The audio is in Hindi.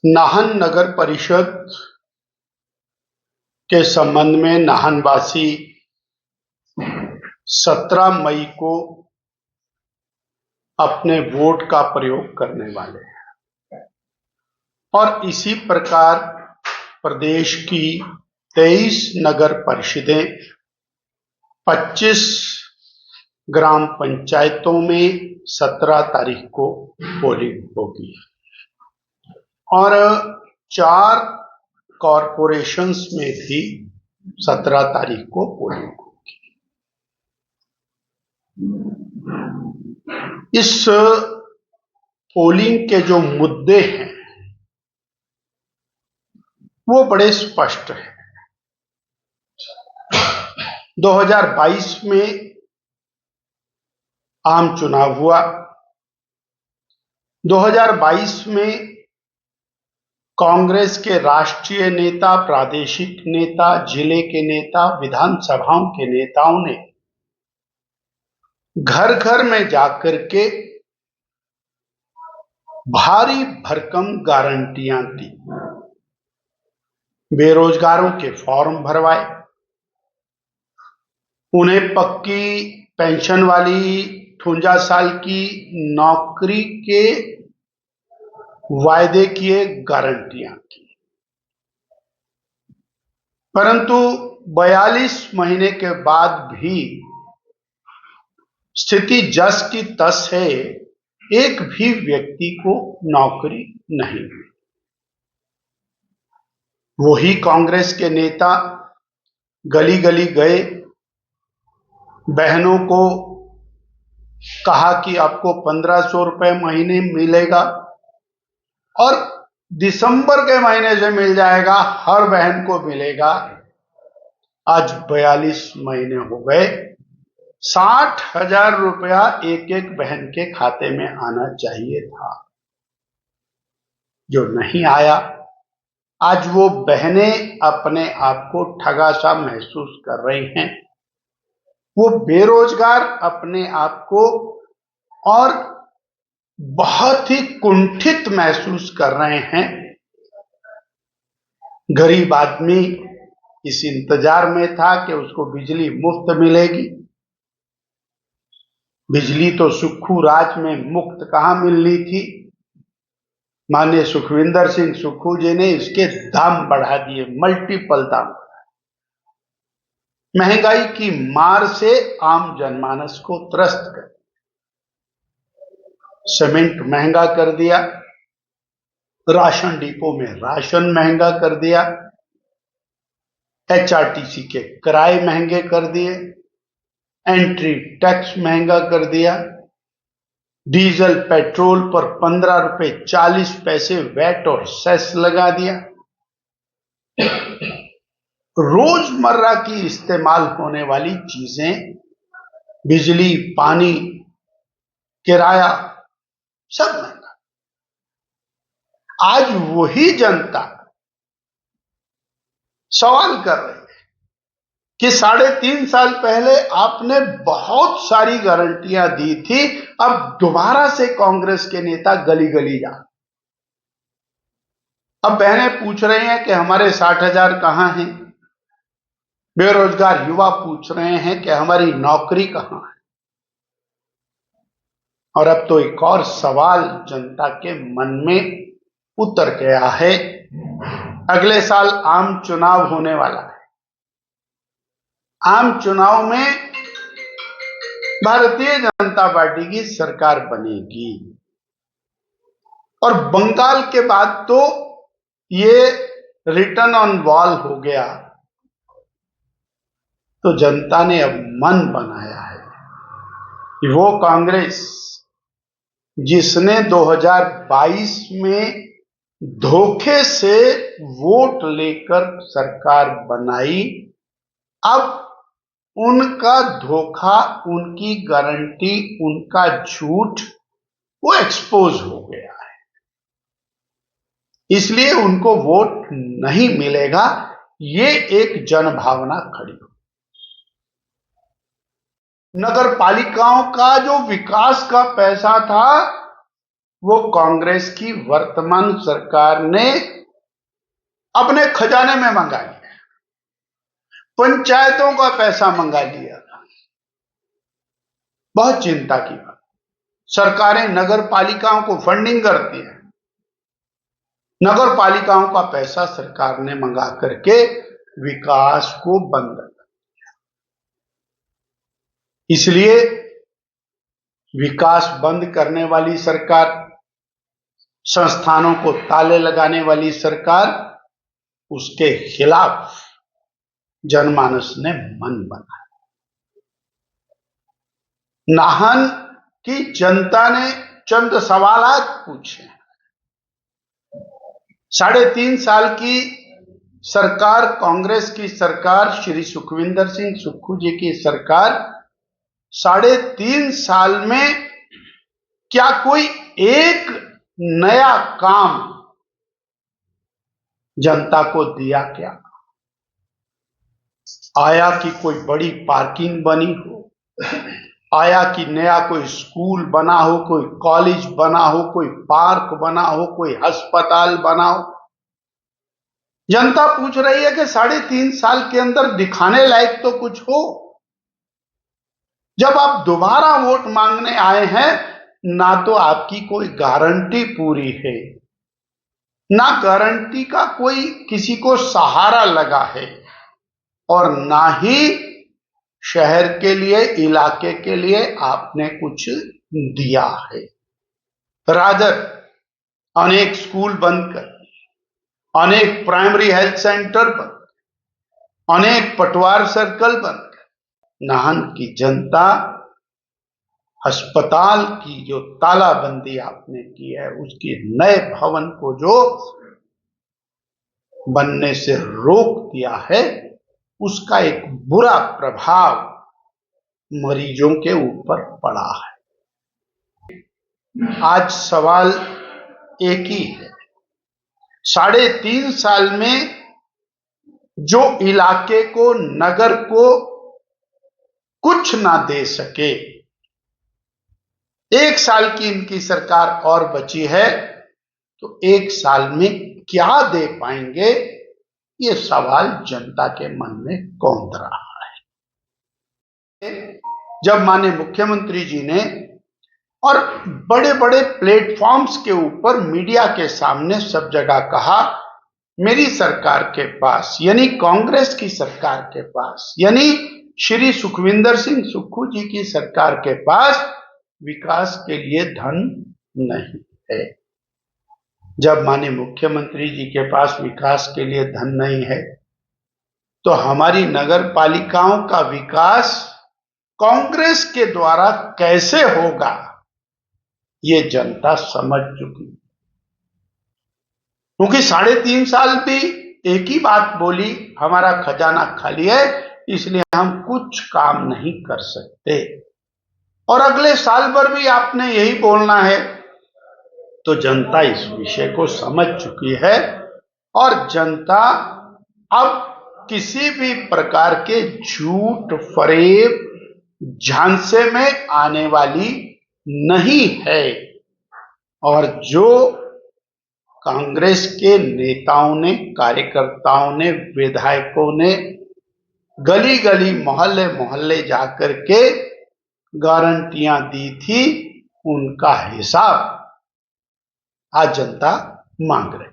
नाहन नगर परिषद के संबंध में नाहनवासी 17 मई को अपने वोट का प्रयोग करने वाले हैं और इसी प्रकार प्रदेश की 23 नगर परिषदें 25 ग्राम पंचायतों में 17 तारीख को पोलिंग होगी और 4 कॉरपोरेशंस में भी 17 तारीख को पोलिंग होगी। इस पोलिंग के जो मुद्दे हैं वो बड़े स्पष्ट हैं। 2022 में आम चुनाव हुआ। 2022 में कांग्रेस के राष्ट्रीय नेता, प्रादेशिक नेता, जिले के नेता, विधानसभाओं के नेताओं ने घर घर में जाकर के भारी भरकम गारंटियां दी। बेरोजगारों के फॉर्म भरवाए, उन्हें पक्की पेंशन वाली 58 साल की नौकरी के वायदे किए, गारंटियां की। परंतु 42 महीने के बाद भी स्थिति जस की तस है, एक भी व्यक्ति को नौकरी नहीं मिली। वही कांग्रेस के नेता गली गली गए, बहनों को कहा कि आपको 1500 रुपए महीने मिलेगा और दिसंबर के महीने से मिल जाएगा, हर बहन को मिलेगा। आज 42 महीने हो गए, 60,000 रुपया एक एक बहन के खाते में आना चाहिए था, जो नहीं आया। आज वो बहनें अपने आप को ठगा सा महसूस कर रही हैं। वो बेरोजगार अपने आप को और बहुत ही कुंठित महसूस कर रहे हैं। गरीब आदमी इस इंतजार में था कि उसको बिजली मुफ्त मिलेगी। बिजली तो सुक्खू राज में मुफ्त कहां मिलनी थी। माननीय सुखविंदर सिंह सुक्खू जी ने इसके दाम बढ़ा दिए, मल्टीपल दाम। महंगाई की मार से आम जनमानस को त्रस्त कर, सीमेंट महंगा कर दिया, राशन डिपो में राशन महंगा कर दिया, एचआरटीसी के किराए महंगे कर दिए, एंट्री टैक्स महंगा कर दिया, डीजल पेट्रोल पर 15 रुपए 40 पैसे वैट और सेस लगा दिया। रोजमर्रा की इस्तेमाल होने वाली चीजें, बिजली, पानी, किराया, सब महंगा। आज वही जनता सवाल कर रही है कि 3.5 साल पहले आपने बहुत सारी गारंटियां दी थी, अब दोबारा से कांग्रेस के नेता गली गली जा। अब बहनें पूछ रही हैं कि हमारे 60,000 कहां हैं। बेरोजगार युवा पूछ रहे हैं कि हमारी नौकरी कहां है। और अब तो एक और सवाल जनता के मन में उतर गया है। अगले साल आम चुनाव होने वाला है। आम चुनाव में भारतीय जनता पार्टी की सरकार बनेगी और बंगाल के बाद तो ये रिटर्न ऑन वॉल हो गया। तो जनता ने अब मन बनाया है कि वो कांग्रेस जिसने 2022 में धोखे से वोट लेकर सरकार बनाई, अब उनका धोखा, उनकी गारंटी, उनका झूठ वो एक्सपोज हो गया है। इसलिए उनको वोट नहीं मिलेगा। ये एक जनभावना खड़ी हो। नगर पालिकाओं का जो विकास का पैसा था वो कांग्रेस की वर्तमान सरकार ने अपने खजाने में मंगा लिया, पंचायतों का पैसा मंगा लिया। बहुत चिंता की बात। सरकारें नगर पालिकाओं को फंडिंग करती है, नगर पालिकाओं का पैसा सरकार ने मंगा करके विकास को बंद कर दिया। इसलिए विकास बंद करने वाली सरकार, संस्थानों को ताले लगाने वाली सरकार, उसके खिलाफ जनमानस ने मन बनाया। नाहन की जनता ने चंद सवाल पूछे। 3.5 साल की सरकार, कांग्रेस की सरकार, श्री सुखविंदर सिंह सुक्खू जी की सरकार, 3.5 साल में क्या कोई एक नया काम जनता को दिया क्या? आया कि कोई बड़ी पार्किंग बनी हो, आया कि नया कोई स्कूल बना हो, कोई कॉलेज बना हो, कोई पार्क बना हो, कोई अस्पताल बना हो? जनता पूछ रही है कि 3.5 साल के अंदर दिखाने लायक तो कुछ हो। जब आप दोबारा वोट मांगने आए हैं, ना तो आपकी कोई गारंटी पूरी है, ना गारंटी का कोई किसी को सहारा लगा है, और ना ही शहर के लिए, इलाके के लिए आपने कुछ दिया है। रादर अनेक स्कूल बंद कर, अनेक प्राइमरी हेल्थ सेंटर बंद, अनेक पटवार सर्कल बंद कर, नाहन की जनता अस्पताल की जो तालाबंदी आपने की है, उसकी नए भवन को जो बनने से रोक दिया है, उसका एक बुरा प्रभाव मरीजों के ऊपर पड़ा है। आज सवाल एक ही है, 3.5 साल में जो इलाके को, नगर को कुछ ना दे सके, 1 साल की इनकी सरकार और बची है, तो 1 साल में क्या दे पाएंगे, ये सवाल जनता के मन में कौंध रहा है। जब माननीय मुख्यमंत्री जी ने और बड़े बड़े प्लेटफॉर्म्स के ऊपर मीडिया के सामने सब जगह कहा, मेरी सरकार के पास, यानी कांग्रेस की सरकार के पास, यानी श्री सुखविंदर सिंह सुक्खू जी की सरकार के पास विकास के लिए धन नहीं है। जब माननीय मुख्यमंत्री जी के पास विकास के लिए धन नहीं है, तो हमारी नगर पालिकाओं का विकास कांग्रेस के द्वारा कैसे होगा, ये जनता समझ चुकी। क्योंकि 3.5 साल भी एक ही बात बोली, हमारा खजाना खाली है, इसलिए हम कुछ काम नहीं कर सकते, और अगले साल भर भी आपने यही बोलना है, तो जनता इस विषय को समझ चुकी है। और जनता अब किसी भी प्रकार के झूठ, फरेब, झांसे में आने वाली नहीं है। और जो कांग्रेस के नेताओं ने, कार्यकर्ताओं ने, विधायकों ने गली गली, मोहल्ले मोहल्ले जाकर के गारंटियां दी थी, उनका हिसाब आज जनता मांग रही।